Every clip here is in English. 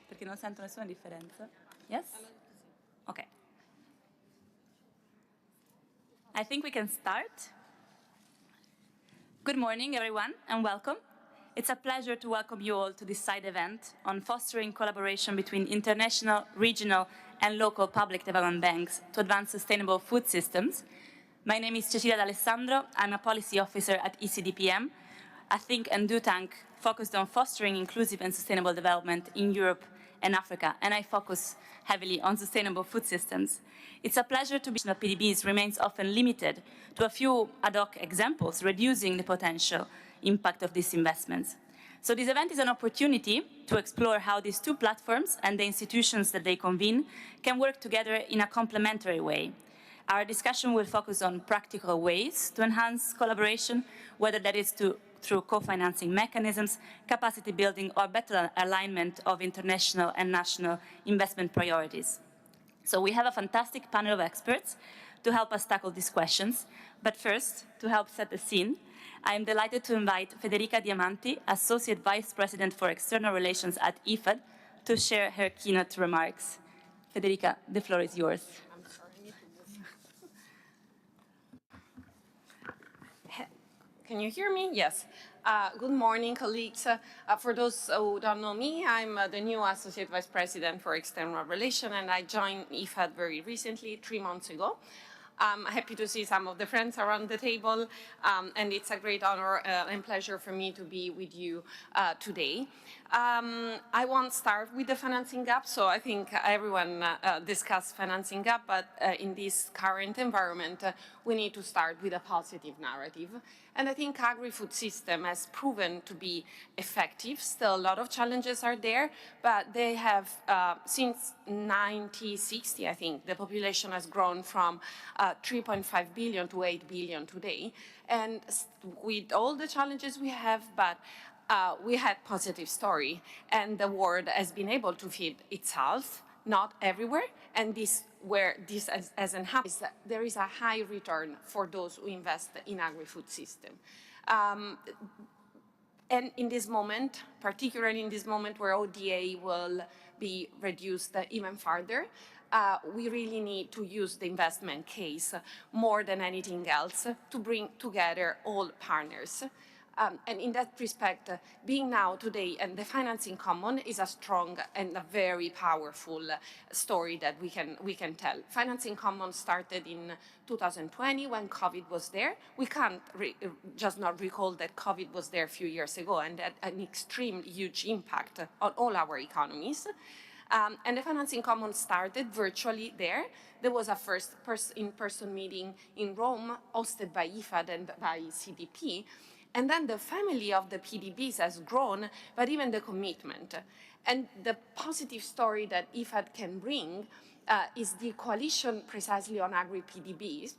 Perché non sento nessuna differenza. Yes? Okay. I think we can start. Good morning, everyone, and welcome. It's a pleasure to welcome you all to this side event on fostering collaboration between international, regional, and local public development banks to advance sustainable food systems. My name is Cecilia D'Alessandro. I'm a policy officer at ECDPM, a think and do tank focused on fostering inclusive and sustainable development in Europe and Africa, and I focus heavily on sustainable food systems. It's a pleasure to be that PDBs remains often limited to a few ad hoc examples, reducing the potential impact of these investments. So this event is an opportunity to explore how these two platforms and the institutions that they convene can work together in a complementary way. Our discussion will focus on practical ways to enhance collaboration, whether that is through co-financing mechanisms, capacity building, or better alignment of international and national investment priorities. So we have a fantastic panel of experts to help us tackle these questions. But first, to help set the scene, I am delighted to invite Federica Diamanti, Associate Vice President for External Relations at IFAD, to share her keynote remarks. Federica, the floor is yours. I'm sorry, I need to move. Can you hear me? Yes. Good morning, colleagues. For those who don't know me, I'm the new Associate Vice President for External Relations, and I joined IFAD very recently, 3 months ago. I'm happy to see some of the friends around the table, and it's a great honor and pleasure for me to be with you today. I won't start with the financing gap, so I think everyone discussed financing gap, but in this current environment, we need to start with a positive narrative. And I think agri-food system has proven to be effective. Still, a lot of challenges are there, but they have, since 1960, I think, the population has grown from 3.5 billion to 8 billion today. And with all the challenges we have, but we had positive story, and the world has been able to feed itself, not everywhere, and where this hasn't happened, there is a high return for those who invest in agri-food system. And in this moment, particularly in this moment where ODA will be reduced even further, we really need to use the investment case more than anything else to bring together all partners. And in that respect, being now today and the financing common is a strong and a very powerful story that we can tell. Financing common started in 2020 when COVID was there. We can't just not recall that COVID was there a few years ago and had an extreme huge impact on all our economies. And the financing common started virtually there. There was a first in-person meeting in Rome hosted by IFAD and by CDP. And then the family of the PDBs has grown, but even the commitment. And the positive story that IFAD can bring is the coalition precisely on agri-PDBs.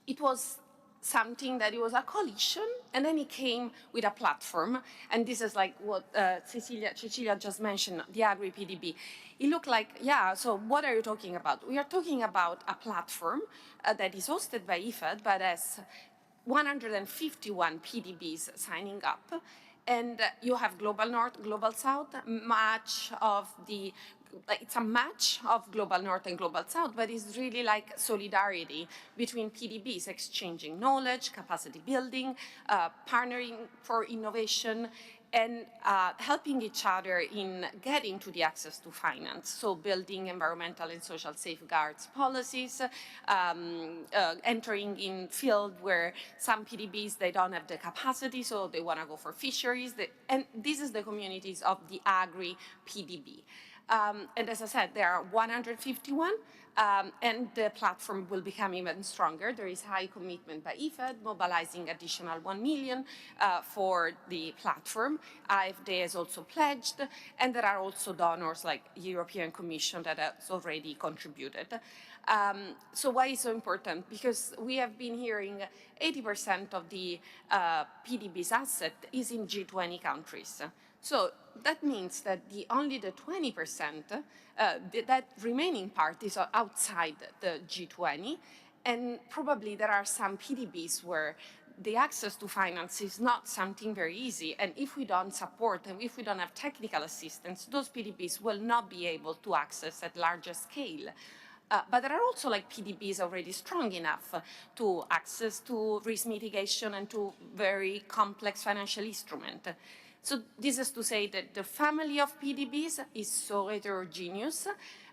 It was something that it was a coalition, and then it came with a platform. And this is like what Cecilia just mentioned, the agri-PDB. It looked like, yeah, so what are you talking about? We are talking about a platform that is hosted by IFAD, but has 151 PDBs signing up. And you have Global North, Global South, it's a match of Global North and Global South, but it's really like solidarity between PDBs, exchanging knowledge, capacity building, partnering for innovation, and helping each other in getting to the access to finance. So building environmental and social safeguards policies, entering in field where some PDBs, they don't have the capacity, so they want to go for fisheries. And this is the communities of the agri-PDB. And as I said, there are 151, and the platform will become even stronger. There is high commitment by IFAD, mobilizing additional 1 million for the platform. AfD has also pledged, and there are also donors like European Commission that has already contributed. So why is it so important? Because we have been hearing 80% of the PDB's asset is in G20 countries. So that means that only the 20%, that remaining part is outside the G20, and probably there are some PDBs where the access to finance is not something very easy. And if we don't support and if we don't have technical assistance, those PDBs will not be able to access at larger scale. But there are also like PDBs already strong enough to access to risk mitigation and to very complex financial instrument. So this is to say that the family of PDBs is so heterogeneous.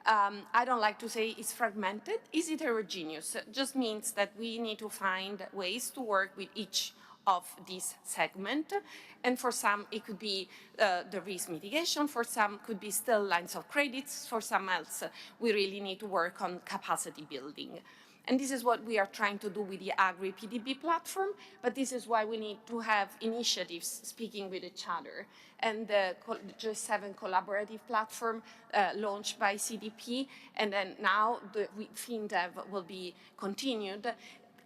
I don't like to say it's fragmented. It's heterogeneous. It just means that we need to find ways to work with each of these segments. And for some, it could be the risk mitigation. For some, could be still lines of credits. For some else, we really need to work on capacity building. And this is what we are trying to do with the Agri-PDB platform, but this is why we need to have initiatives speaking with each other. And the G7 collaborative platform launched by CDP, and then now the FinDev will be continued.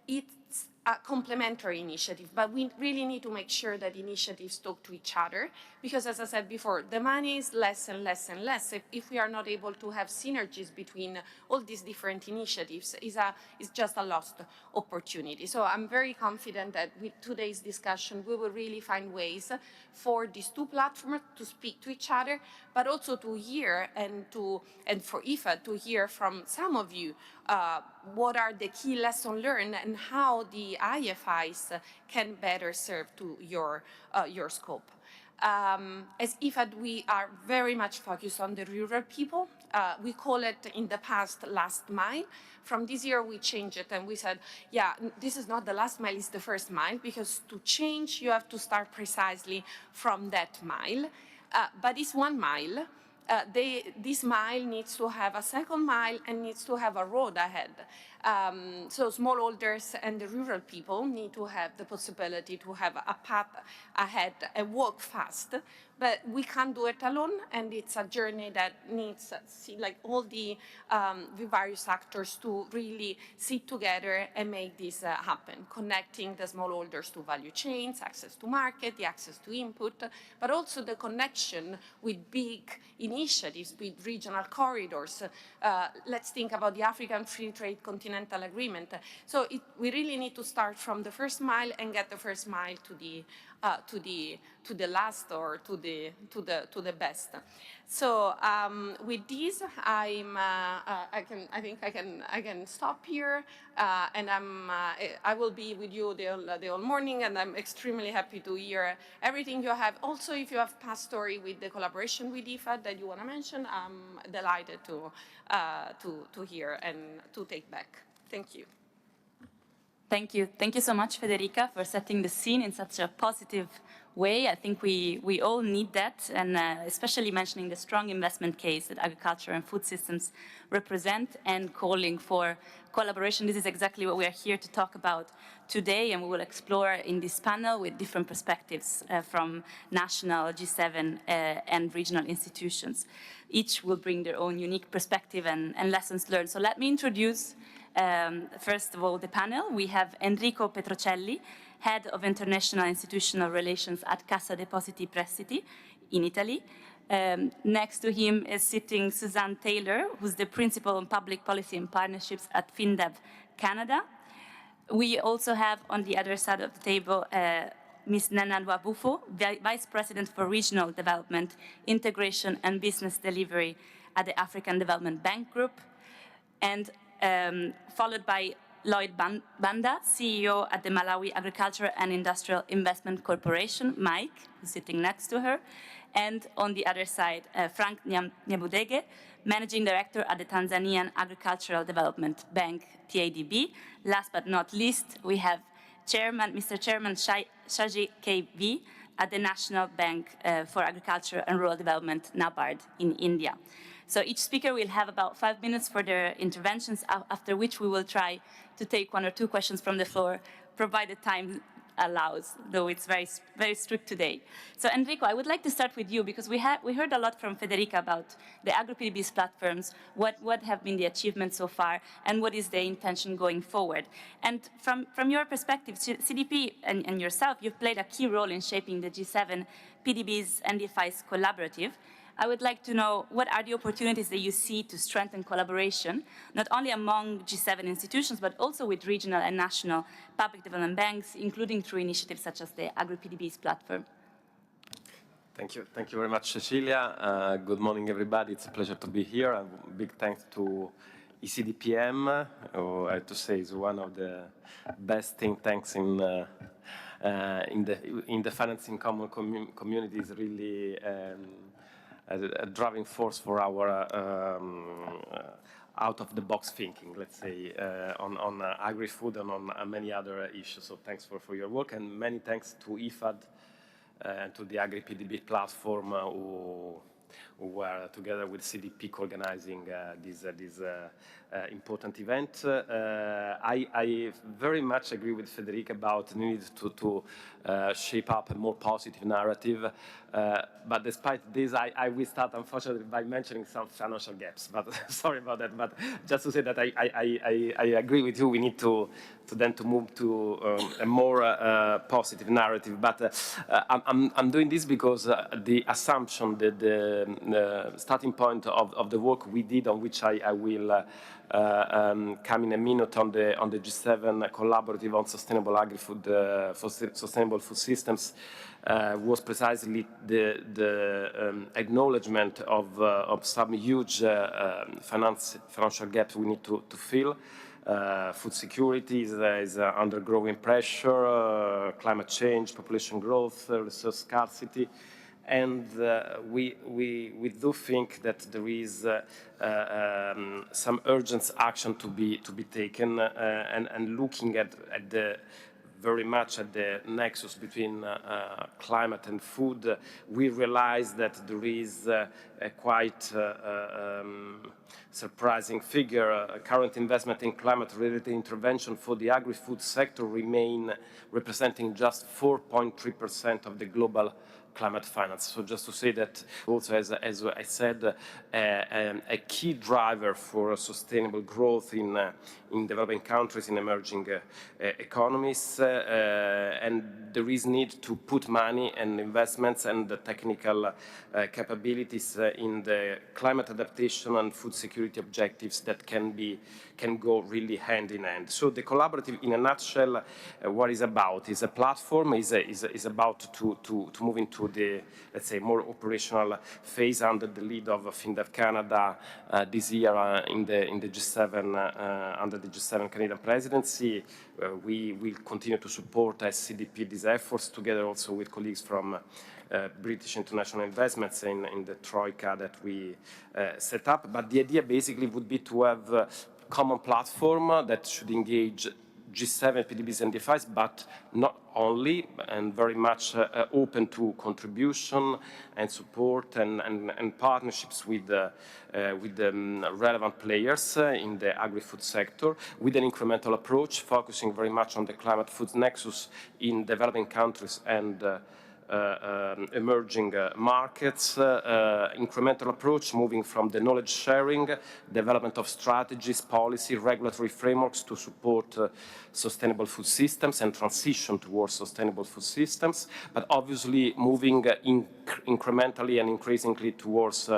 It's a complementary initiative, but we really need to make sure that initiatives talk to each other, because as I said before, the money is less and less and less. If we are not able to have synergies between all these different initiatives, it's just a lost opportunity. So I'm very confident that with today's discussion, we will really find ways for these two platforms to speak to each other, but also to hear and for IFA to hear from some of you what are the key lessons learned and how the IFIs can better serve to your scope. As IFAD, we are very much focused on the rural people. We call it in the past last mile. From this year, we changed it and we said, yeah, this is not the last mile, it's the first mile, because to change, you have to start precisely from that mile. But it's 1 mile. This mile needs to have a second mile and needs to have a road ahead. So smallholders and the rural people need to have the possibility to have a path ahead and walk fast. But we can't do it alone, and it's a journey that needs like all the various actors to really sit together and make this happen, connecting the smallholders to value chains, access to market, the access to input, but also the connection with big initiatives, with regional corridors. Let's think about the African Free Trade Continental Agreement. So we really need to start from the first mile and get the first mile to the last, or to the best. So with this, I think I can stop here, and I will be with you the whole morning, and I'm extremely happy to hear everything you have. Also, if you have past story with the collaboration with IFAD that you want to mention, I'm delighted to hear and to take back. Thank you. Thank you. Thank you so much, Federica, for setting the scene in such a positive way. I think we all need that, and especially mentioning the strong investment case that agriculture and food systems represent, and calling for collaboration. This is exactly what we are here to talk about today, and we will explore in this panel with different perspectives from national, G7, and regional institutions. Each will bring their own unique perspective and lessons learned. So let me introduce first of all, the panel. We have Enrico Petrocelli, Head of International Institutional Relations at Cassa Depositi Prestiti in Italy. Next to him is sitting Suzanne Taylor, who's the Principal on Public Policy and Partnerships at FinDev Canada. We also have on the other side of the table Ms. Nanalwa Bufo, Vice President for Regional Development, Integration and Business Delivery at the African Development Bank Group, and followed by Lloyd Banda, CEO at the Malawi Agricultural and Industrial Investment Corporation, Mike, who's sitting next to her. And on the other side, Frank Nyabudege, Managing Director at the Tanzanian Agricultural Development Bank, toAdb. Last but not least, we have Mr. Chairman Shaji KV at the National Bank for Agriculture and Rural Development, NABARD, in India. So each speaker will have about 5 minutes for their interventions, after which we will try to take 1 or 2 questions from the floor, provided time allows, though it's very strict today. So Enrico, I would like to start with you, because we heard a lot from Federica about the Agri-PDBs platforms, what have been the achievements so far, and what is the intention going forward. And from your perspective, CDP and yourself, you've played a key role in shaping the G7 PDBs and DFI's collaborative. I would like to know what are the opportunities that you see to strengthen collaboration, not only among G7 institutions, but also with regional and national public development banks, including through initiatives such as the Agri-PDBs platform. Thank you. Thank you very much, Cecilia. Good morning, everybody. It's a pleasure to be here. A big thanks to ECDPM, who I have to say is one of the best think tanks in the financing common community. Is really a driving force for our out-of-the-box thinking, let's say, on agri-food and on many other issues. So thanks for your work, and many thanks to IFAD and to the Agri-PDB platform who were together with CDP organizing this important event. I very much agree with Federica about the need to shape up a more positive narrative. But despite this, I will start, unfortunately, by mentioning some financial gaps. But sorry about that. But just to say that I agree with you, we need to move to a more positive narrative. But I'm doing this because the assumption that the starting point of the work we did, on which I will come in a minute, on the G7 collaborative on sustainable agri-food, sustainable food systems, was precisely the acknowledgement of some huge financial gaps we need to fill. Food security is under growing pressure, climate change, population growth, resource scarcity. And we do think that there is some urgent action to be taken, and looking at the very much at the nexus between climate and food, we realize that there is a quite surprising figure. Current investment in climate-related intervention for the agri-food sector remain representing just 4.3% of the global climate finance. So just to say that also, as I said, a key driver for sustainable growth in developing countries, in emerging economies, and there is need to put money and investments and the technical capabilities in the climate adaptation and food security objectives that can go really hand in hand. So the collaborative, in a nutshell, what is about is a platform, is about to move into the, let's say, more operational phase under the lead of FinDev Canada this year in the G7, under the G7 Canadian presidency. We will continue to support as CDP these efforts, together also with colleagues from British International Investments in the Troika that we set up. But the idea basically would be to have a common platform that should engage G7 PDBs and DFIs, but not only, and very much open to contribution and support and partnerships with the relevant players in the agri-food sector, with an incremental approach, focusing very much on the climate-food nexus in developing countries and emerging markets, incremental approach moving from the knowledge sharing, development of strategies, policy, regulatory frameworks to support sustainable food systems and transition towards sustainable food systems, but obviously moving incrementally and increasingly towards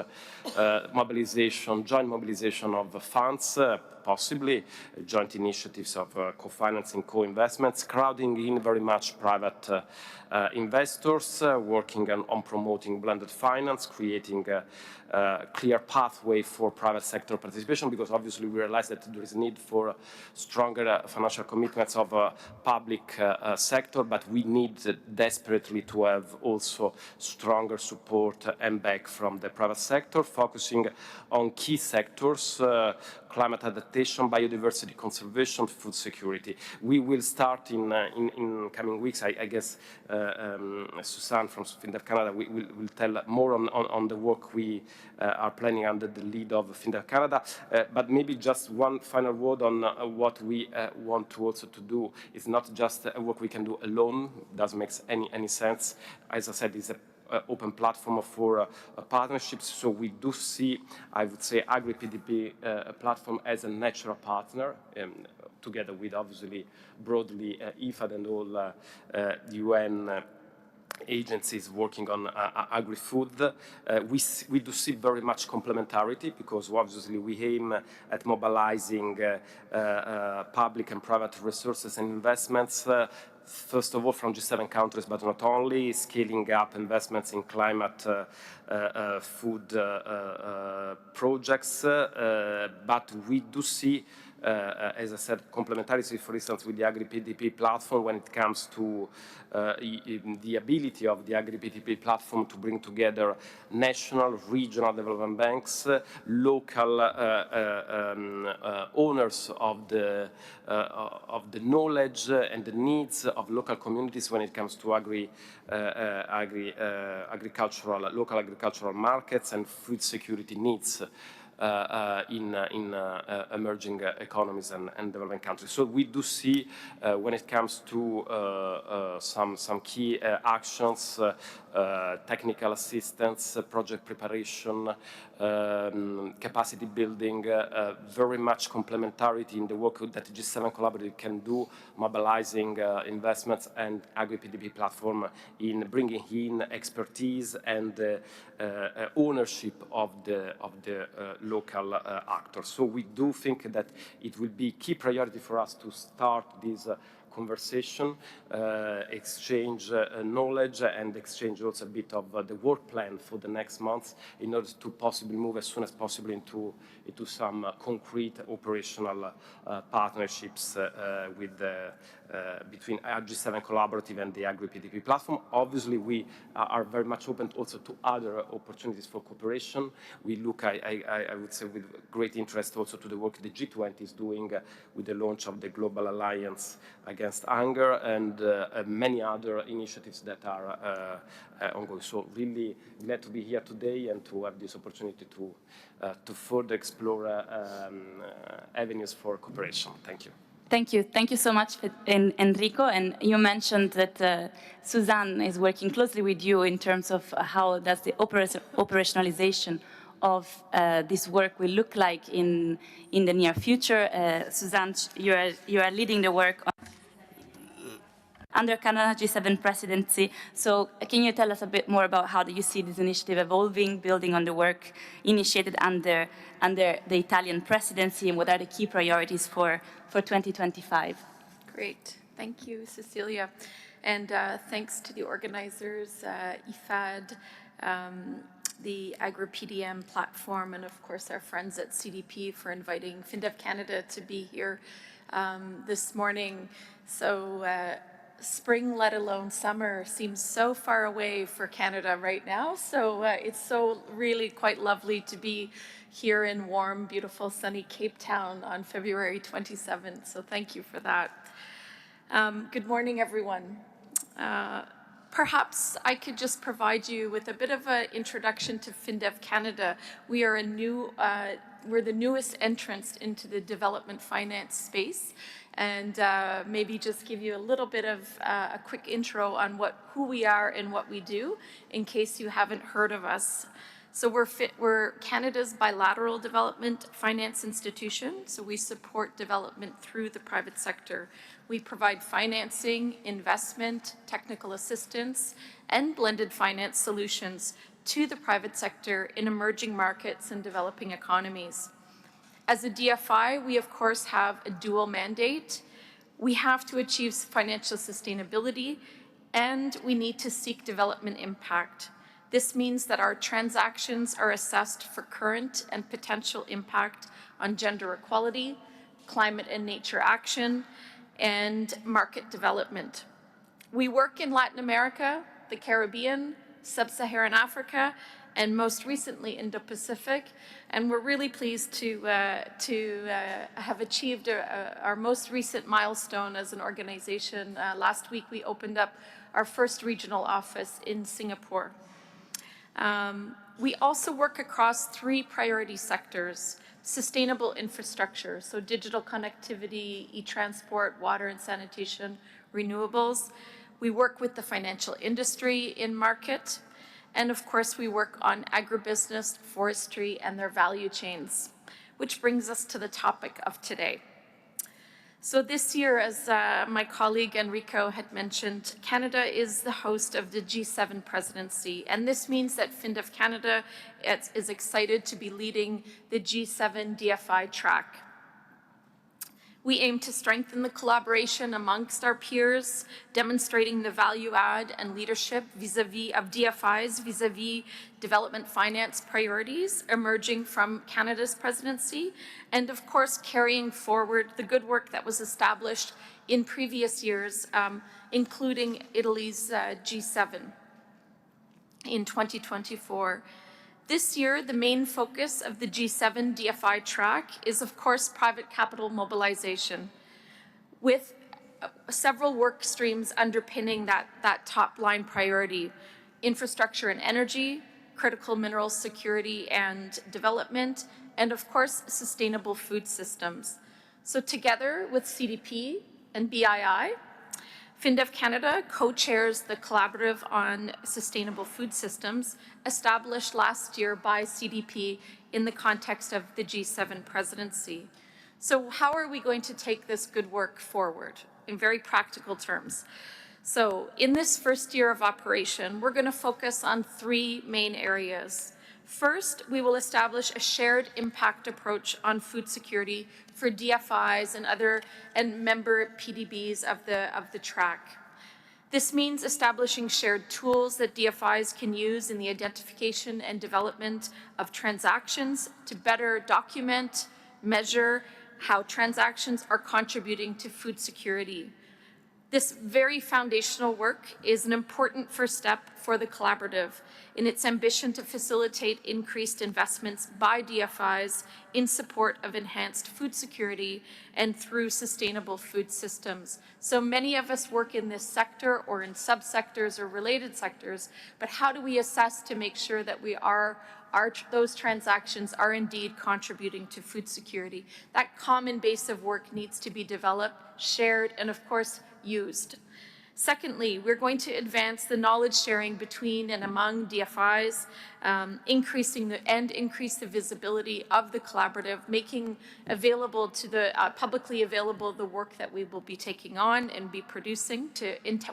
mobilization, joint mobilization of funds, possibly joint initiatives of co-financing, co-investments, crowding in very much private investors, working on promoting blended finance, creating a clear pathway for private sector participation, because obviously we realize that there is a need for stronger financial commitments of public sector, but we need desperately to have also stronger support and back from the private sector, focusing on key sectors, climate adaptation, biodiversity conservation, food security. We will start in coming weeks. I guess Suzanne from FinDev Canada will tell more on the work we are planning under the lead of FinDev Canada. But maybe just one final word on what we want to also to do. It's not just a work we can do alone. Doesn't make any sense. As I said, it's a open platform for partnerships. So we do see, I would say, Agri-PDB platform as a natural partner, together with obviously broadly IFAD and all UN agencies working on agri-food. We do see very much complementarity because obviously we aim at mobilizing public and private resources and investments, first of all from G7 countries, but not only, scaling up investments in climate food projects, but we do see as I said, complementarity, for instance, with the Agri-PDP platform when it comes to the ability of the Agri-PDP platform to bring together national, regional development banks, local owners of the knowledge and the needs of local communities when it comes to local agricultural markets and food security needs. In emerging economies and developing countries. So we do see when it comes to some key actions, technical assistance, project preparation, capacity building, very much complementarity in the work that G7 Collaborative can do, mobilizing investments and Agri-PDP platform in bringing in expertise and ownership of the local actors. So we do think that it will be key priority for us to start this conversation, exchange knowledge, and exchange also a bit of the work plan for the next months in order to possibly move as soon as possible into some concrete operational partnerships between G7 Collaborative and the Agri-PDP platform. Obviously, we are very much open also to other opportunities for cooperation. We look, I would say, with great interest also to the work the G20 is doing with the launch of the Global Alliance Against Hunger and many other initiatives that are ongoing. So really glad to be here today and to have this opportunity to further explore avenues for cooperation. Thank you. Thank you. Thank you so much, Enrico. And you mentioned that Suzanne is working closely with you in terms of how does the operationalization of this work will look like in the near future. Suzanne, you are leading the work under Canada G7 presidency. So can you tell us a bit more about how do you see this initiative evolving, building on the work initiated under the Italian presidency, and what are the key priorities for 2025? Great. Thank you, Cecilia. And thanks to the organizers, IFAD, the Agri-PDM platform, and of course our friends at CDP for inviting FinDev Canada to be here this morning. So spring, let alone summer, seems so far away for Canada right now. So it's so really quite lovely to be here in warm, beautiful, sunny Cape Town on February 27th. So thank you for that. Good morning, everyone. Perhaps I could just provide you with a bit of an introduction to FinDev Canada. We are we're the newest entrants into the development finance space, and maybe just give you a little bit of a quick intro on who we are and what we do, in case you haven't heard of us. So we're Canada's bilateral development finance institution. So we support development through the private sector. We provide financing, investment, technical assistance, and blended finance solutions to the private sector in emerging markets and developing economies. As a DFI, we of course have a dual mandate. We have to achieve financial sustainability, and we need to seek development impact. This means that our transactions are assessed for current and potential impact on gender equality, climate and nature action, and market development. We work in Latin America, the Caribbean, Sub-Saharan Africa, and most recently Indo-Pacific, and we're really pleased to have achieved our most recent milestone as an organization. Last week we opened up our first regional office in Singapore. We also work across 3 priority sectors: sustainable infrastructure, so digital connectivity, e-transport, water and sanitation, renewables. We work with the financial industry in market, and of course we work on agribusiness, forestry, and their value chains, which brings us to the topic of today. So this year, as my colleague Enrico had mentioned, Canada is the host of the G7 presidency, and this means that FinDev Canada is excited to be leading the G7 DFI track. We aim to strengthen the collaboration amongst our peers, demonstrating the value add and leadership vis-a-vis of DFIs, vis-a-vis development finance priorities emerging from Canada's presidency, and of course carrying forward the good work that was established in previous years, including Italy's G7 in 2024. This year, the main focus of the G7 DFI track is, of course, private capital mobilization, with several work streams underpinning that top-line priority: infrastructure and energy, critical mineral security and development, and, of course, sustainable food systems. So together with CDP and BII, FinDev Canada co-chairs the Collaborative on Sustainable Food Systems established last year by CDP in the context of the G7 presidency. So how are we going to take this good work forward in very practical terms? So in this first year of operation, we're going to focus on three main areas. First, we will establish a shared impact approach on food security for DFIs and member PDBs of the track. This means establishing shared tools that DFIs can use in the identification and development of transactions to better document, measure how transactions are contributing to food security. This very foundational work is an important first step for the collaborative in its ambition to facilitate increased investments by DFIs in support of enhanced food security and through sustainable food systems. So many of us work in this sector or in subsectors or related sectors, but how do we assess to make sure that those transactions are indeed contributing to food security? That common base of work needs to be developed, shared, and of course, used. Secondly, we're going to advance the knowledge sharing between and among DFIs, increase the visibility of the collaborative, making available to the publicly available the work that we will be taking on and be producing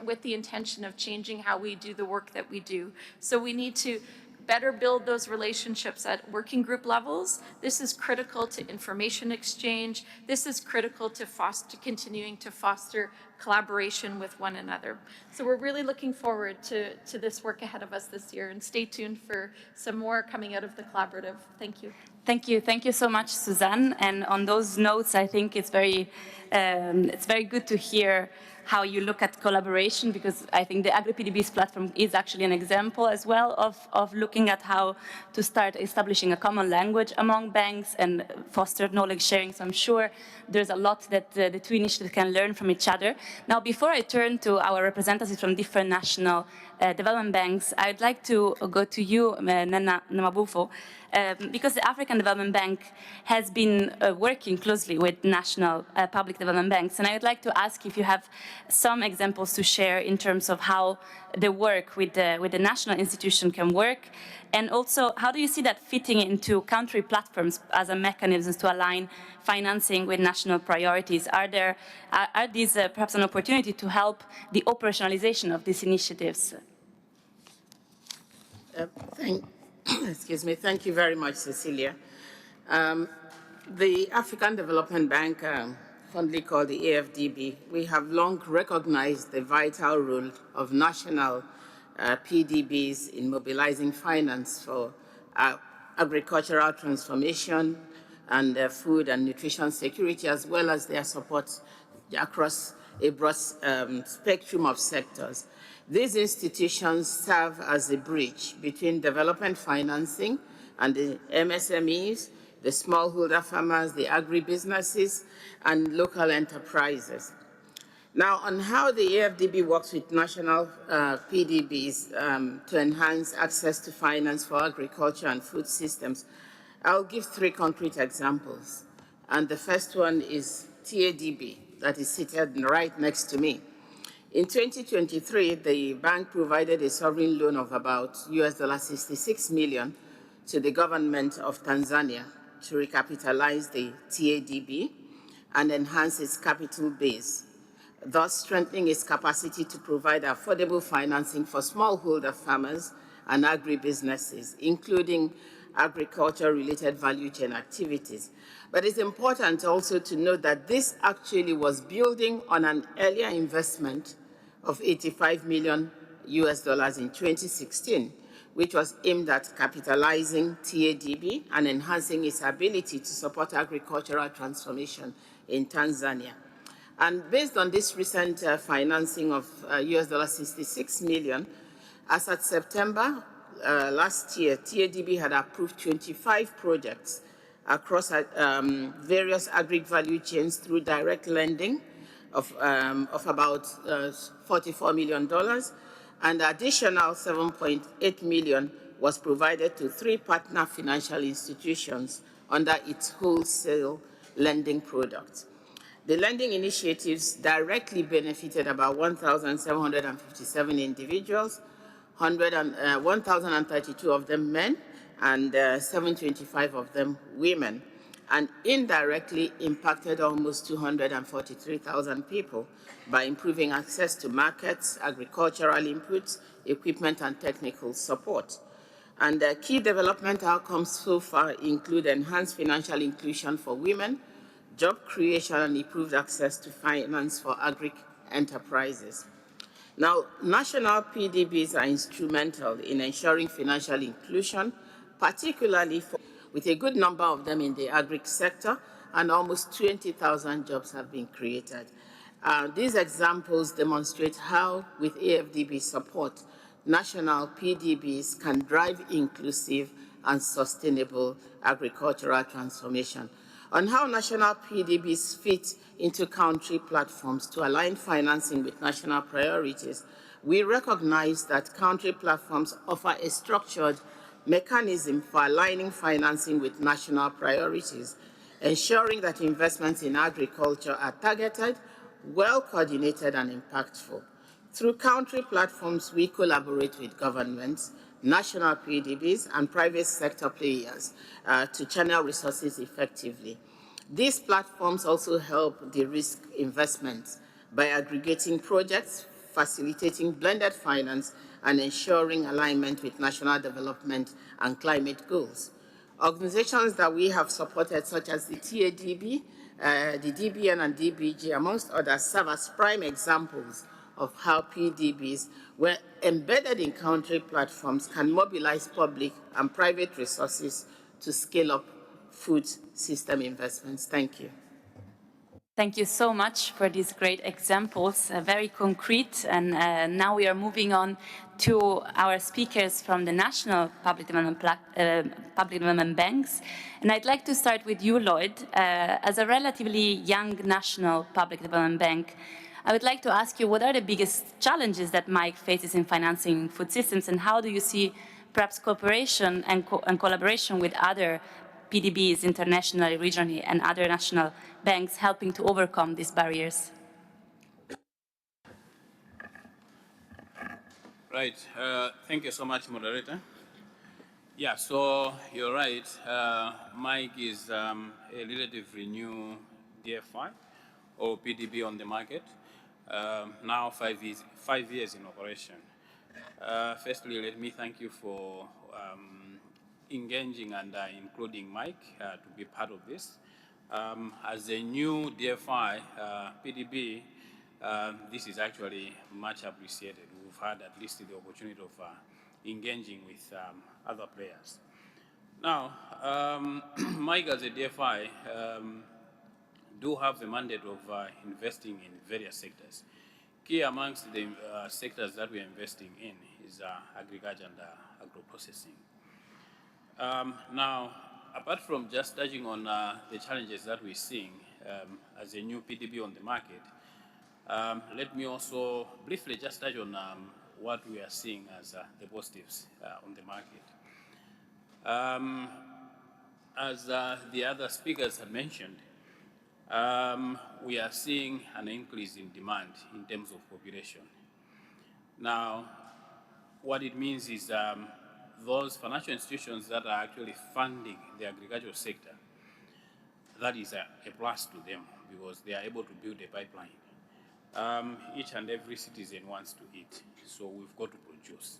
with the intention of changing how we do the work that we do. So we need to better build those relationships at working group levels. This is critical to information exchange. This is critical to continuing to foster collaboration with one another. So we're really looking forward to this work ahead of us this year, and stay tuned for some more coming out of the collaborative. Thank you. Thank you so much, Suzanne. And on those notes, I think it's very good to hear how you look at collaboration, because I think the Agri-PDBs platform is actually an example as well of looking at how to start establishing a common language among banks and foster knowledge sharing. So I'm sure there's a lot that the two initiatives can learn from each other. Now, before I turn to our representatives from different national development banks, I'd like to go to you, Nana Namabufo, because the African Development Bank has been working closely with national public development banks. And I would like to ask if you have some examples to share in terms of how the work with the national institution can work. And also, how do you see that fitting into country platforms as a mechanism to align financing with national priorities? Are these perhaps an opportunity to help the operationalization of these initiatives? Excuse me. Thank you very much, Cecilia. The African Development Bank, fondly called the AFDB, we have long recognized the vital role of national PDBs in mobilizing finance for agricultural transformation and food and nutrition security, as well as their support across a broad spectrum of sectors. These institutions serve as a bridge between development financing and the MSMEs, the smallholder farmers, the agribusinesses, and local enterprises. Now, on how the AFDB works with national PDBs to enhance access to finance for agriculture and food systems, I'll give three concrete examples. And the first one is toAdvance, that is seated right next to me. In 2023, the bank provided a sovereign loan of about $66 million to the government of Tanzania to recapitalize the toAdvance and enhance its capital base, thus strengthening its capacity to provide affordable financing for smallholder farmers and agribusinesses, including agriculture-related value chain activities. But it's important also to note that this actually was building on an earlier investment of $85 million in 2016, which was aimed at capitalizing toAdv and enhancing its ability to support agricultural transformation in Tanzania. And based on this recent financing of $66 million, as at September last year, toAdv had approved 25 projects across various agri-value chains through direct lending of about $44 million, and additional $7.8 million was provided to 3 partner financial institutions under its wholesale lending products. The lending initiatives directly benefited about 1,757 individuals, 1,032 of them men, and 725 of them women, and indirectly impacted almost 243,000 people by improving access to markets, agricultural inputs, equipment, and technical support. And key development outcomes so far include enhanced financial inclusion for women, job creation, and improved access to finance for agri-enterprises. Now, national PDBs are instrumental in ensuring financial inclusion, particularly with a good number of them in the agri sector, and almost 20,000 jobs have been created. These examples demonstrate how, with AFDB support, national PDBs can drive inclusive and sustainable agricultural transformation. On how national PDBs fit into country platforms to align financing with national priorities, we recognize that country platforms offer a structured mechanism for aligning financing with national priorities, ensuring that investments in agriculture are targeted, well-coordinated, and impactful. Through country platforms, we collaborate with governments, national PDBs, and private sector players to channel resources effectively. These platforms also help de-risk investments by aggregating projects, facilitating blended finance, and ensuring alignment with national development and climate goals. Organizations that we have supported, such as the toAdv, the DBN, and DBG, amongst others, serve as prime examples of how PDBs, where embedded in country platforms, can mobilize public and private resources to scale up food system investments. Thank you. Thank you so much for these great examples, very concrete. And now we are moving on to our speakers from the national public development banks. And I'd like to start with you, Lloyd. As a relatively young national public development bank, I would like to ask you, what are the biggest challenges that Mike faces in financing food systems, and how do you see perhaps cooperation and collaboration with other PDBs internationally, regionally, and other national banks helping to overcome these barriers? Right. Thank you so much, moderator. Yeah, so you're right. Mike is a relatively new DFI or PDB on the market. Now 5 years in operation. Firstly, let me thank you for engaging and including Mike to be part of this. As a new DFI PDB, this is actually much appreciated. We've had at least the opportunity of engaging with other players. Now, Mike as a DFI do have the mandate of investing in various sectors. Key amongst the sectors that we are investing in is agriculture and agro-processing. Now, apart from just touching on the challenges that we're seeing as a new PDB on the market, let me also briefly just touch on what we are seeing as the positives on the market. As the other speakers have mentioned, we are seeing an increase in demand in terms of population. Now, what it means is those financial institutions that are actually funding the agricultural sector, that is a plus to them because they are able to build a pipeline. Each and every citizen wants to eat, so we've got to produce.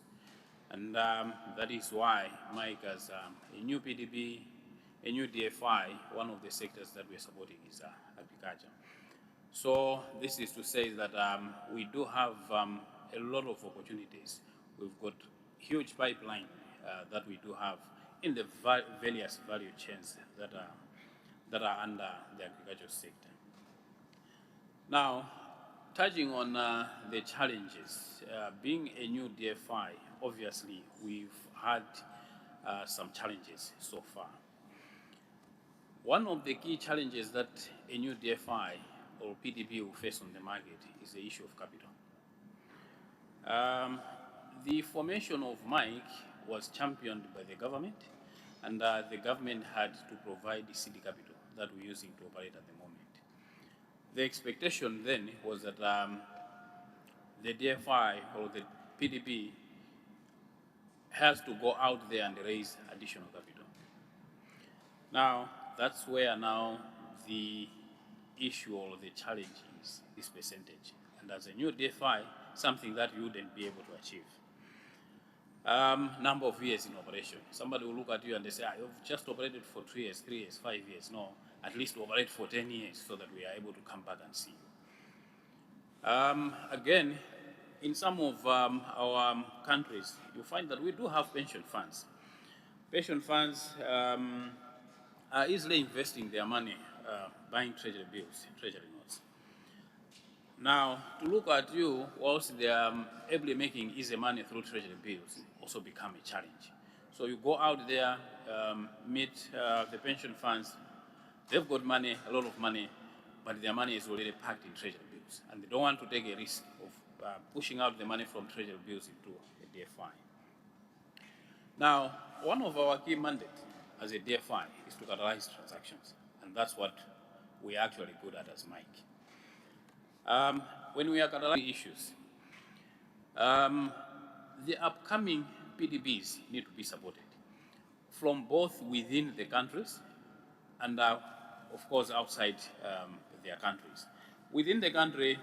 And that is why Mike, as a new PDB, a new DFI, one of the sectors that we're supporting is agriculture. So this is to say that we do have a lot of opportunities. We've got huge pipeline that we do have in the various value chains that are under the agricultural sector. Now, touching on the challenges, being a new DFI, obviously we've had some challenges so far. One of the key challenges that a new DFI or PDB will face on the market is the issue of capital. The formation of Mike was championed by the government, and the government had to provide the seed capital that we're using to operate at the moment. The expectation then was that the DFI or the PDB has to go out there and raise additional capital. Now, that's where now the issue or the challenge is this percentage. And as a new DFI, something that you wouldn't be able to achieve. Number of years in operation. Somebody will look at you and they say, you've just operated for 2 years, 3 years, 5 years. No, at least operate for 10 years so that we are able to come back and see you. Again, in some of our countries, you find that we do have pension funds. Pension funds are easily investing their money buying treasury bills, treasury notes. Now, to look at you whilst they are able making easy money through treasury bills also become a challenge. So you go out there, meet the pension funds, they've got money, a lot of money, but their money is already packed in treasury bills, and they don't want to take a risk of pushing out the money from treasury bills into a DFI. Now, one of our key mandates as a DFI is to catalyze transactions, and that's what we're actually good at as Mike. When we are catalyzing issues, the upcoming PDBs need to be supported from both within the countries and, of course, outside their countries. Within the country,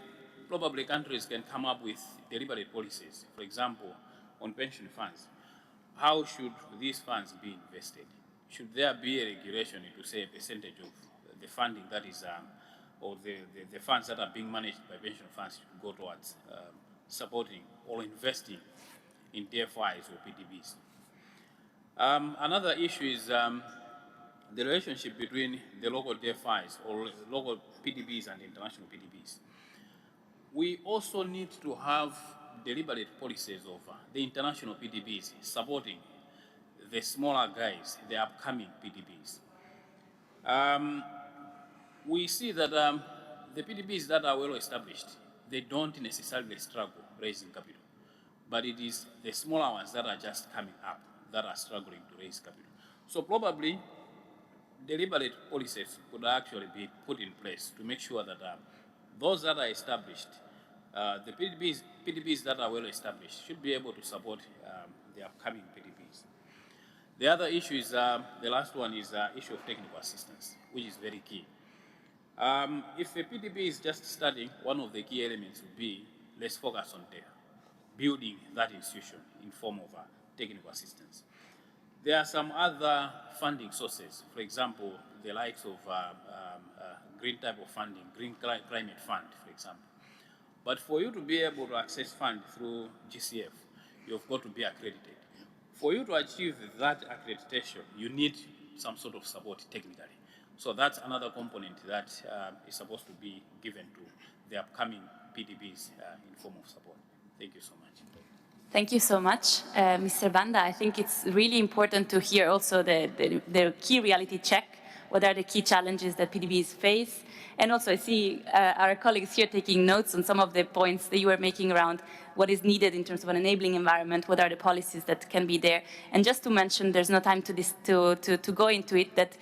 probably countries can come up with deliberate policies. For example, on pension funds, how should these funds be invested? Should there be a regulation to say a percentage of the funding that is, or the funds that are being managed by pension funds should go towards supporting or investing in DFIs or PDBs? Another issue is the relationship between the local DFIs or local PDBs and international PDBs. We also need to have deliberate policies of the international PDBs supporting the smaller guys, the upcoming PDBs. We see that the PDBs that are well established, they don't necessarily struggle raising capital, but it is the smaller ones that are just coming up that are struggling to raise capital. So probably deliberate policies could actually be put in place to make sure that those that are established, the PDBs that are well established should be able to support the upcoming PDBs. The other issue is, the last one is the issue of technical assistance, which is very key. If a PDB is just starting, one of the key elements would be, let's focus on building that institution in form of technical assistance. There are some other funding sources, for example, the likes of green type of funding, green climate fund, for example. But for you to be able to access fund through GCF, you've got to be accredited. For you to achieve that accreditation, you need some sort of support technically. So that's another component that is supposed to be given to the upcoming PDBs in form of support. Thank you so much. Thank you so much, Mr. Banda. I think it's really important to hear also the key reality check. What are the key challenges that PDBs face? And also I see our colleagues here taking notes on some of the points that you were making around what is needed in terms of an enabling environment, what are the policies that can be there. And just to mention, there's no time to go into it, that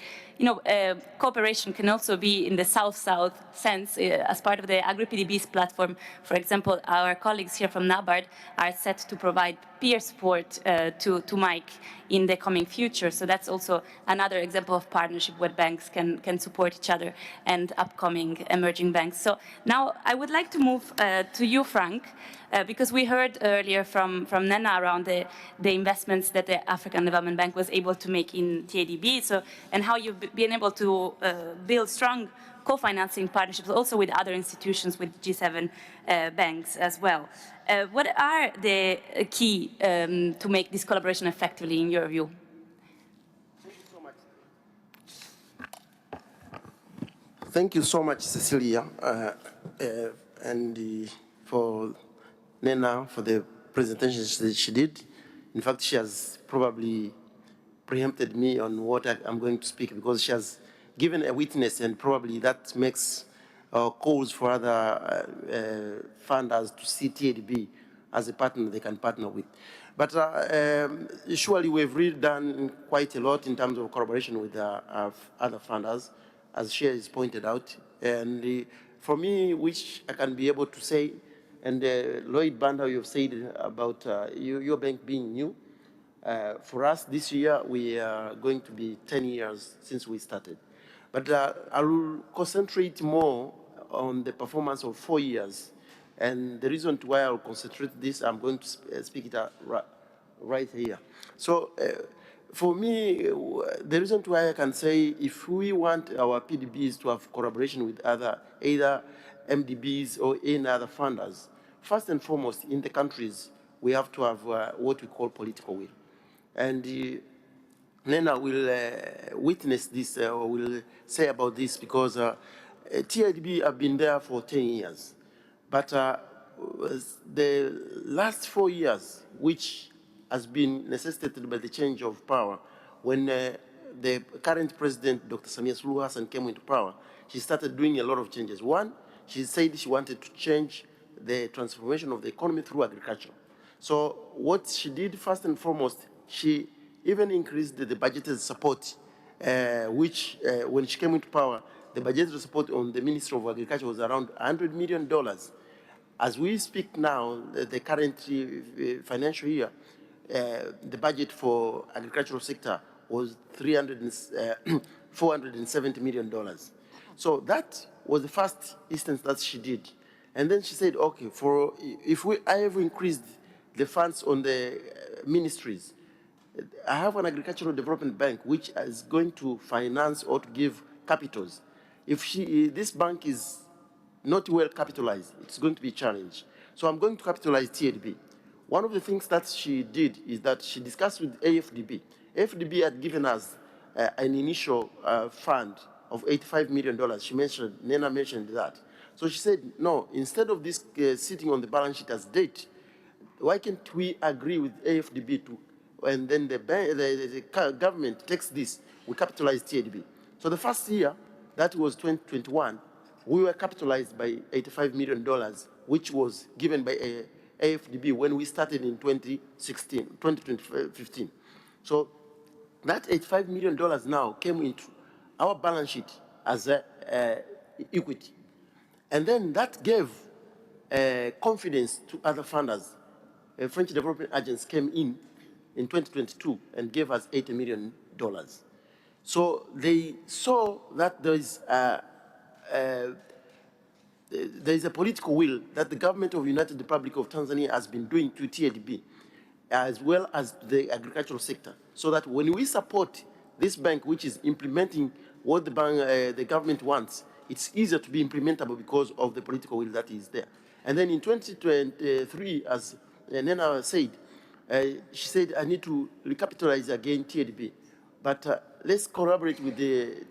cooperation can also be in the South-South sense as part of the Agri-PDBs platform. For example, our colleagues here from NABARD are set to provide peer support to Mike in the coming future. So that's also another example of partnership where banks can support each other and apply upcoming emerging banks. So now I would like to move to you, Frank, because we heard earlier from Nena around the investments that the African Development Bank was able to make in toAdvance, and how you've been able to build strong co-financing partnerships also with other institutions, with G7 banks as well. What are the key to make this collaboration effectively in your view? Thank you so much, Cecilia, for Nena for the presentation that she did. In fact, she has probably preempted me on what I'm going to speak, because she has given a witness, and probably that makes calls for other funders to see toAdvance as a partner they can partner with. But surely we've really done quite a lot in terms of collaboration with other funders, as she has pointed out. And for me, which I can be able to say, and Lloyd Banda, you've said about your bank being new. For us this year, we are going to be 10 years since we started. But I will concentrate more on the performance of 4 years. And the reason why I'll concentrate this, I'm going to speak it right here. So for me, the reason why I can say, if we want our PDBs to have collaboration with either MDBs or any other funders, first and foremost, in the countries, we have to have what we call political will. And Nena will witness this, or will say about this, because toAdvance have been there for 10 years. But the last 4 years, which has been necessitated by the change of power, when the current president, Dr. Samia Suluhu Hassan, came into power, she started doing a lot of changes. One, she said she wanted to change the transformation of the economy through agriculture. So what she did, first and foremost, she even increased the budgeted support, which when she came into power, the budgeted support on the Ministry of Agriculture was around $100 million. As we speak now, the current financial year, the budget for agricultural sector was $470 million. So that was the first instance that she did. And then she said, okay, if I have increased the funds on the ministries, I have an agricultural development bank which is going to finance or to give capitals. If this bank is not well capitalized, it's going to be a challenge. So I'm going to capitalize toAdvance. One of the things that she did is that she discussed with AFDB. AFDB had given us an initial fund of $85 million. She mentioned, Nena mentioned that. So she said, no, instead of this sitting on the balance sheet as debt, why can't we agree with AFDB to, and then the government takes this, we capitalize toAdvance. So the first year, that was 2021, we were capitalized by $85 million, which was given by AFDB when we started in 2015. So that $85 million now came into our balance sheet as equity. And then that gave confidence to other funders. French development agents came in 2022 and gave us $80 million. So they saw that there is a political will that the government of the United Republic of Tanzania has been doing to toAdvance, as well as the agricultural sector, so that when we support this bank, which is implementing what the government wants, it's easier to be implementable because of the political will that is there. And then in 2023, as Nena said, she said, I need to recapitalize again toAdvance, but let's collaborate with the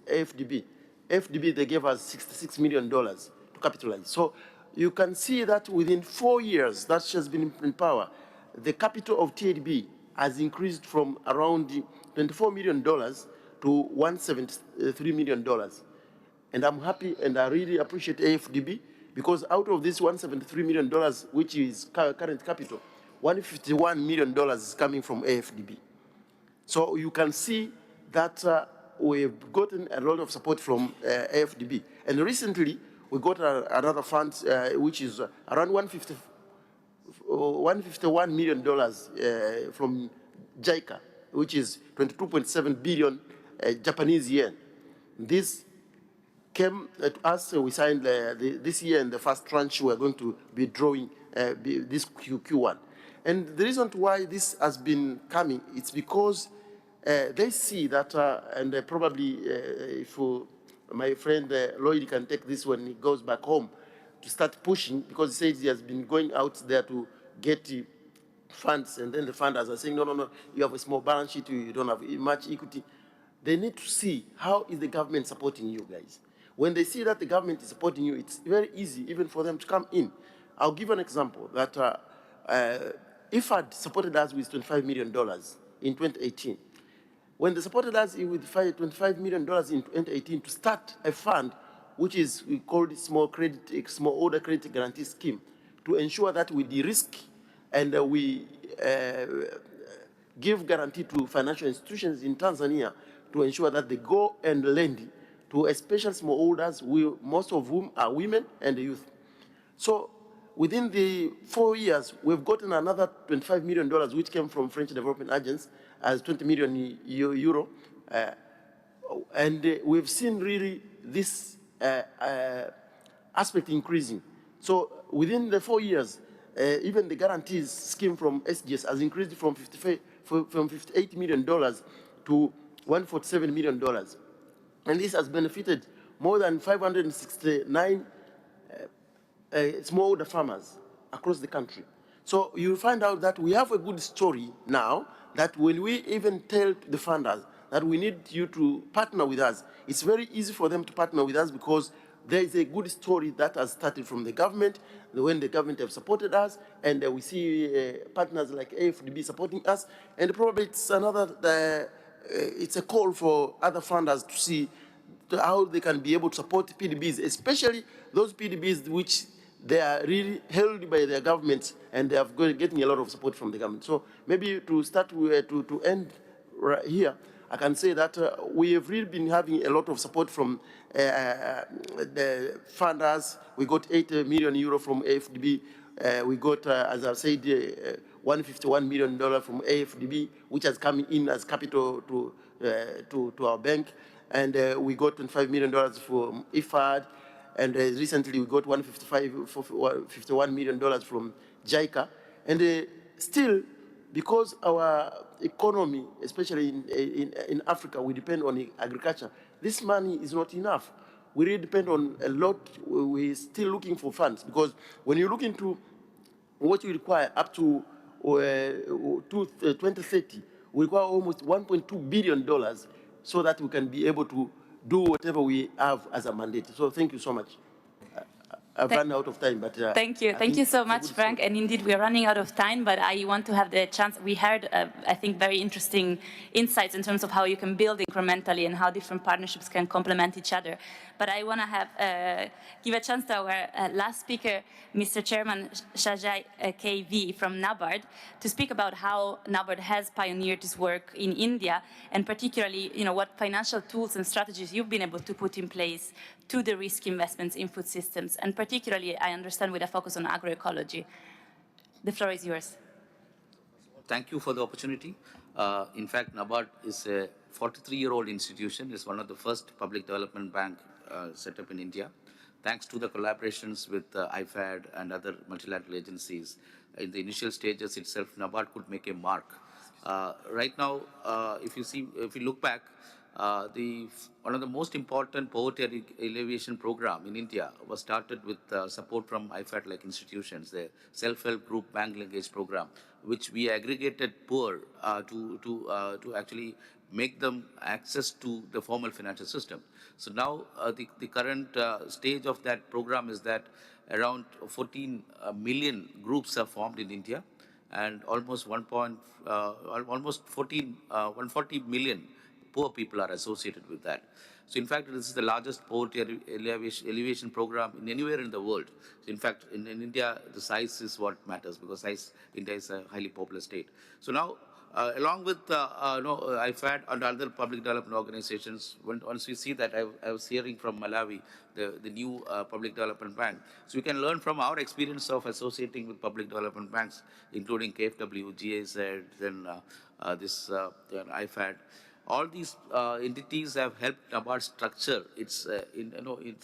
AFDB. AFDB, they gave us $66 million to capitalize. So you can see that within 4 years that she has been in power, the capital of toAdvance has increased from around $24 million to $173 million. And I'm happy and I really appreciate AFDB, because out of this $173 million, which is current capital, $151 million is coming from AFDB. So you can see that we've gotten a lot of support from AFDB. And recently, we got another fund, which is around $151 million from JICA, which is 22.7 billion Japanese yen. This came to us. We signed this year, in the first tranche, we are going to be drawing this Q1. And the reason why this has been coming, it's because they see that, and probably if my friend Lloyd can take this when he goes back home, to start pushing, because he says he has been going out there to get funds, and then the funders are saying, no, no, no, you have a small balance sheet, you don't have much equity. They need to see how is the government supporting you guys. When they see that the government is supporting you, it's very easy even for them to come in. I'll give an example that IFAD supported us with $25 million in 2018. When they supported us with $25 million in 2018 to start a fund, which is, we call it small order credit guarantee scheme, to ensure that we de-risk and we give guarantee to financial institutions in Tanzania to ensure that they go and lend to especially smallholders, most of whom are women and youth. So within the 4 years, we've gotten another $25 million, which came from French development agents as 20 million euro. And we've seen really this aspect increasing. So within the 4 years, even the guarantees scheme from SGS has increased from $58 million to $147 million. And this has benefited more than 569 smallholder farmers across the country. So you'll find out that we have a good story now, that when we even tell the funders that we need you to partner with us, it's very easy for them to partner with us because there is a good story that has started from the government, when the government have supported us, and we see partners like AFDB supporting us, and probably it's another, it's a call for other funders to see how they can be able to support PDBs, especially those PDBs which they are really held by their governments and they are getting a lot of support from the government. So maybe to start with, to end right here, I can say that we have really been having a lot of support from the funders. We got 80 million euro from AFDB. We got, as I said, $151 million from AFDB, which has come in as capital to our bank. And we got $25 million from IFAD. And recently we got $51 million from JICA. And still, because our economy, especially in Africa, we depend on agriculture, this money is not enough. We really depend on a lot. We're still looking for funds, because when you look into what you require up to 2030, we require almost $1.2 billion so that we can be able to do whatever we have as a mandate. So thank you so much. I've run out of time, but thank you. Thank you so much, Frank. And indeed, we are running out of time, but I want to have the chance. We heard, I think, very interesting insights in terms of how you can build incrementally and how different partnerships can complement each other. But I want to give a chance to our last speaker, Mr. Chairman Shajai KV from NABARD, to speak about how NABARD has pioneered this work in India, and particularly, what financial tools and strategies you've been able to put in place to the risk investments in food systems, and particularly, I understand, with a focus on agroecology. The floor is yours. Thank you for the opportunity. In fact, NABARD is a 43-year-old institution. It's one of the first public development bank set up in India. Thanks to the collaborations with IFAD and other multilateral agencies, in the initial stages itself, NABARD could make a mark. Right now, if you look back, one of the most important poverty alleviation program in India was started with support from IFAD-like institutions, the self-help group bank linkage program, which we aggregated poor to actually make them access to the formal financial system. So now the current stage of that program is that around 14 million groups are formed in India, and almost 140 million poor people are associated with that. So in fact, this is the largest poverty alleviation program in anywhere in the world. So in fact, in India, the size is what matters, because India is a highly populous state. So now, along with IFAD and other public development organizations, once we see that, I was hearing from Malawi, the new public development bank. So we can learn from our experience of associating with public development banks, including KFW, GIZ, then IFAD. all these entities have helped NABARD structure its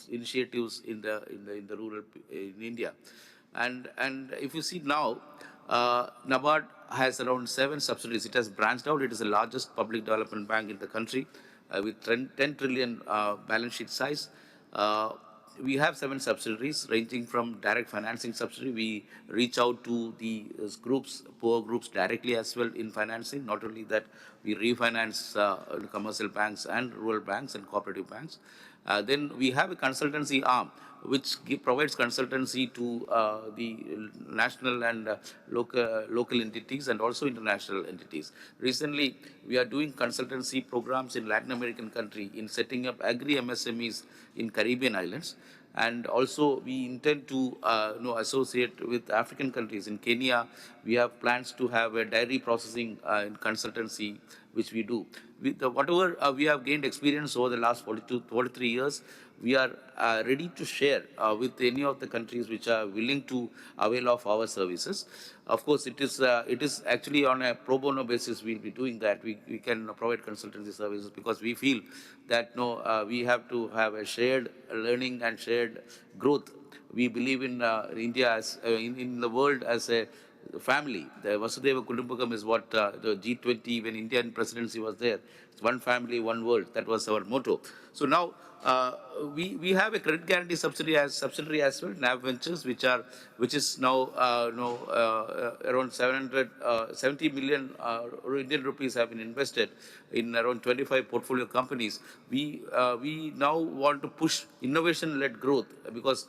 initiatives in the rural in India. And if you see now, NABARD has around 7 subsidiaries. It has branched out. It is the largest public development bank in the country with 10 trillion balance sheet size. We have 7 subsidiaries ranging from direct financing subsidiary. We reach out to the groups, poor groups directly as well in financing. Not only that, we refinance commercial banks and rural banks and cooperative banks. Then we have a consultancy arm which provides consultancy to the national and local entities and also international entities. Recently, we are doing consultancy programs in Latin American country in setting up agri-MSMEs in Caribbean islands. And also we intend to associate with African countries. In Kenya, we have plans to have a dairy processing consultancy, which we do. Whatever we have gained experience over the last 43 years, we are ready to share with any of the countries which are willing to avail of our services. Of course, it is actually on a pro bono basis we'll be doing that. We can provide consultancy services because we feel that we have to have a shared learning and shared growth. We believe in India as in the world as a family. The Vasudhaiva Kudumbakam is what the G20, when Indian presidency was there, it's one family, one world. That was our motto. So now we have a credit guarantee subsidiary as well, NAV Ventures, which is now around 70 million Indian rupees have been invested in around 25 portfolio companies. We now want to push innovation-led growth because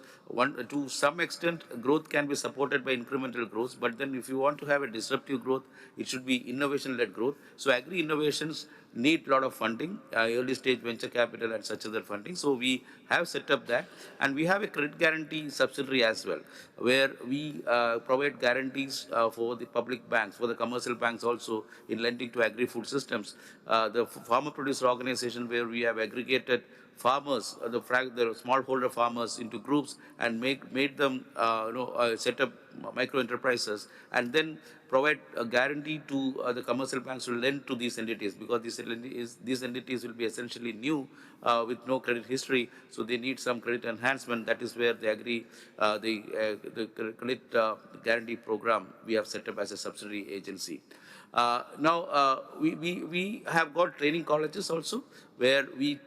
to some extent growth can be supported by incremental growth, but then if you want to have a disruptive growth, it should be innovation-led growth. So agri-innovations need a lot of funding, early stage venture capital and such other funding. So we have set up that, and we have a credit guarantee subsidiary as well, where we provide guarantees for the public banks, for the commercial banks also in lending to agri-food systems. The farmer producer organization, where we have aggregated farmers, the smallholder farmers into groups and made them set up micro enterprises, and then provide a guarantee to the commercial banks to lend to these entities, because these entities will be essentially new with no credit history, so they need some credit enhancement. That is where the credit guarantee program we have set up as a subsidiary agency. Now, we have got training colleges also, where we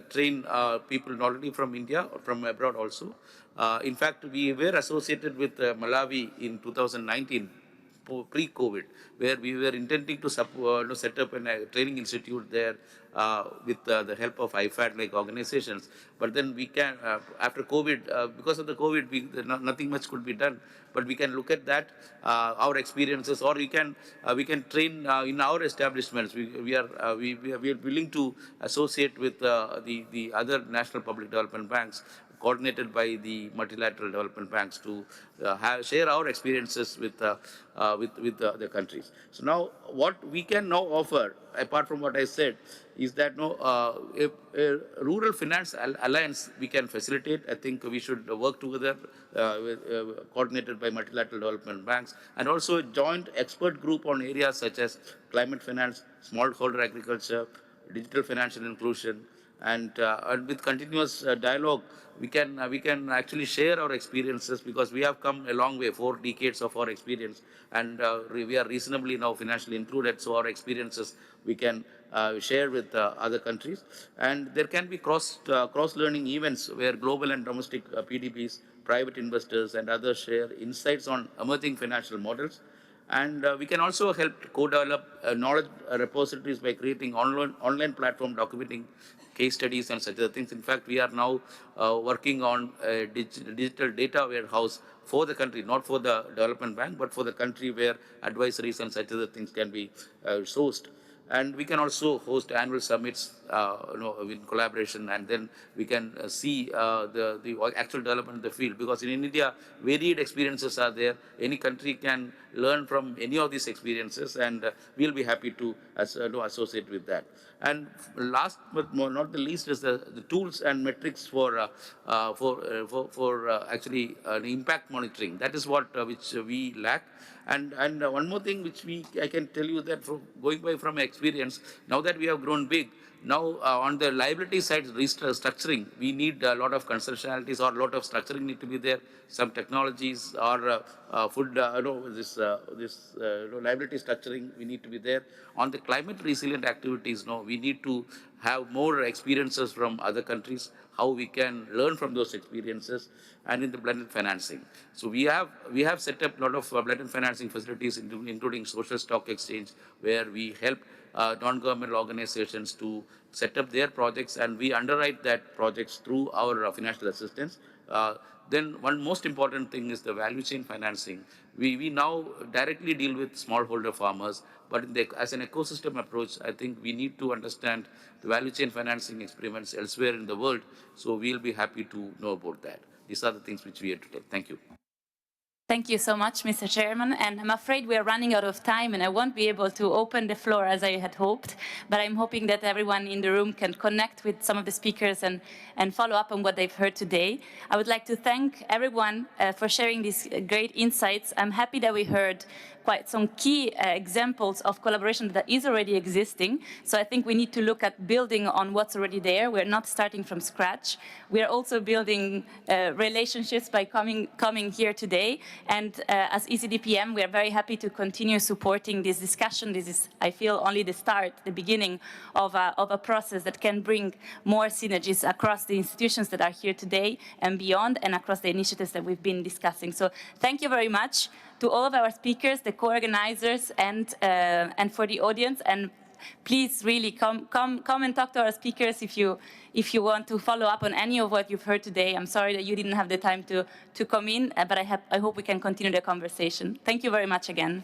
train people not only from India, or from abroad also. In fact, we were associated with Malawi in 2019, pre-COVID, where we were intending to set up a training institute there with the help of IFAD-like organizations. But then we can, after COVID, because of the COVID, nothing much could be done. But we can look at that, our experiences, or we can train in our establishments. We are willing to associate with the other national public development banks, coordinated by the multilateral development banks, to share our experiences with the countries. So now, what we can now offer, apart from what I said, is that a rural finance alliance we can facilitate. I think we should work together, coordinated by multilateral development banks, and also a joint expert group on areas such as climate finance, smallholder agriculture, digital financial inclusion, and with continuous dialogue, we can actually share our experiences, because we have come a long way, 4 decades of our experience, and we are reasonably now financially included. So our experiences we can share with other countries, and there can be cross learning events where global and domestic PDBs, private investors, and others share insights on emerging financial models. And we can also help co-develop knowledge repositories by creating online platform documenting case studies and such other things. In fact, we are now working on a digital data warehouse for the country, not for the development bank, but for the country, where advisories and such other things can be sourced. And we can also host annual summits in collaboration, and then we can see the actual development in the field. Because in India, varied experiences are there. Any country can learn from any of these experiences, and we'll be happy to associate with that. And last but not the least is the tools and metrics for actually impact monitoring. That is what which we lack. And one more thing which I can tell you, that going by from experience, experience. Now that we have grown big, now on the liability side, restructuring, we need a lot of constitutionalities or a lot of structuring need to be there. Some technologies or liability structuring, we need to be there. On the climate resilient activities, we need to have more experiences from other countries, how we can learn from those experiences, and in the blended financing. So we have set up a lot of blended financing facilities, including social stock exchange, where we help non-governmental organizations to set up their projects, and we underwrite that projects through our financial assistance. Then one most important thing is the value chain financing. We now directly deal with smallholder farmers, but as an ecosystem approach, I think we need to understand the value chain financing experiments elsewhere in the world, so we'll be happy to know about that. These are the things which we have to tell. Thank you. Thank you so much, Mr. Chairman. And I'm afraid we are running out of time and I won't be able to open the floor as I had hoped. But I'm hoping that everyone in the room can connect with some of the speakers and follow up on what they've heard today. I would like to thank everyone for sharing these great insights. I'm happy that we heard quite some key examples of collaboration that is already existing. So I think we need to look at building on what's already there. We're not starting from scratch. We're also building relationships by coming here today. And as ECDPM, we are very happy to continue supporting this discussion. This is, I feel, only the start, the beginning of a process that can bring more synergies across the institutions that are here today and beyond, and across the initiatives that we've been discussing. So thank you very much to all of our speakers, the co-organizers, and for the audience. And please really come and talk to our speakers if you want to follow up on any of what you've heard today. I'm sorry that you didn't have the time to come in, but I hope we can continue the conversation. Thank you very much again.